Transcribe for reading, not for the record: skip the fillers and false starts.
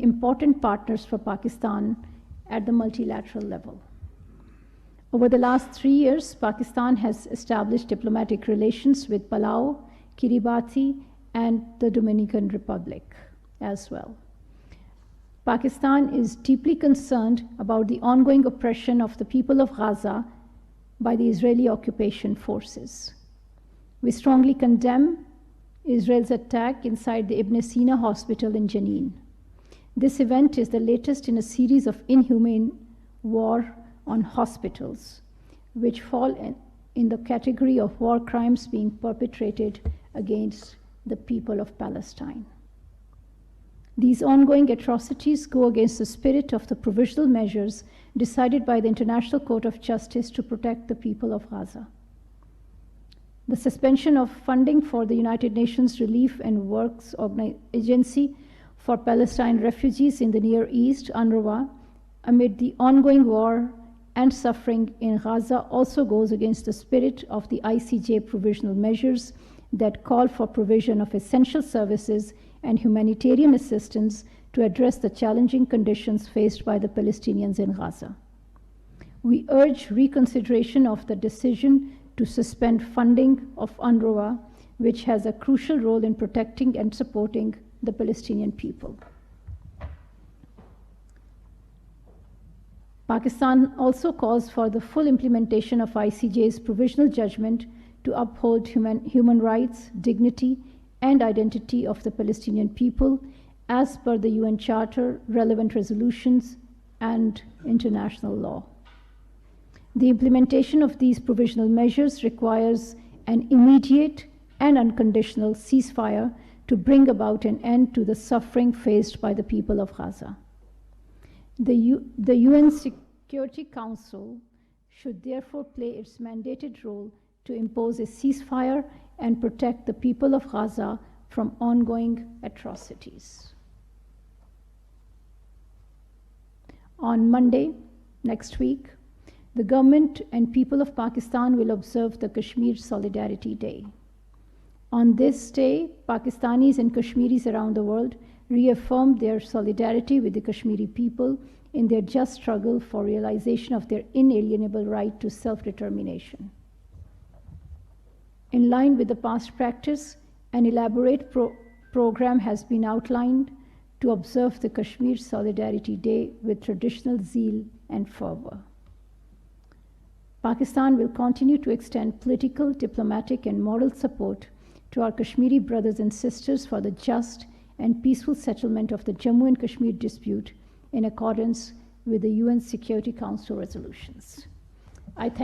important partners for Pakistan at the multilateral level. Over the last 3 years, Pakistan has established diplomatic relations with Palau, Kiribati, and the Dominican Republic as well. Pakistan is deeply concerned about the ongoing oppression of the people of Gaza by the Israeli occupation forces. We strongly condemn Israel's attack inside the Ibn Sina hospital in Jenin. This event is the latest in a series of inhumane war on hospitals, which fall in the category of war crimes being perpetrated against the people of Palestine. These ongoing atrocities go against the spirit of the provisional measures decided by the International Court of Justice to protect the people of Gaza. The suspension of funding for the United Nations Relief and Works Agency for Palestine refugees in the Near East, UNRWA, amid the ongoing war and suffering in Gaza also goes against the spirit of the ICJ provisional measures that call for provision of essential services and humanitarian assistance to address the challenging conditions faced by the Palestinians in Gaza. We urge reconsideration of the decision to suspend funding of UNRWA, which has a crucial role in protecting and supporting the Palestinian people. Pakistan also calls for the full implementation of ICJ's provisional judgment to uphold human rights, dignity, and identity of the Palestinian people as per the UN Charter, relevant resolutions, and international law. The implementation of these provisional measures requires an immediate and unconditional ceasefire to bring about an end to the suffering faced by the people of Gaza. The UN Security Council should therefore play its mandated role to impose a ceasefire and protect the people of Gaza from ongoing atrocities. On Monday, next week, the government and people of Pakistan will observe the Kashmir Solidarity Day. On this day, Pakistanis and Kashmiris around the world reaffirmed their solidarity with the Kashmiri people in their just struggle for realization of their inalienable right to self-determination. In line with the past practice, an elaborate program has been outlined to observe the Kashmir Solidarity Day with traditional zeal and fervor. Pakistan will continue to extend political, diplomatic, and moral support to our Kashmiri brothers and sisters for the just and peaceful settlement of the Jammu and Kashmir dispute in accordance with the UN Security Council resolutions. I thank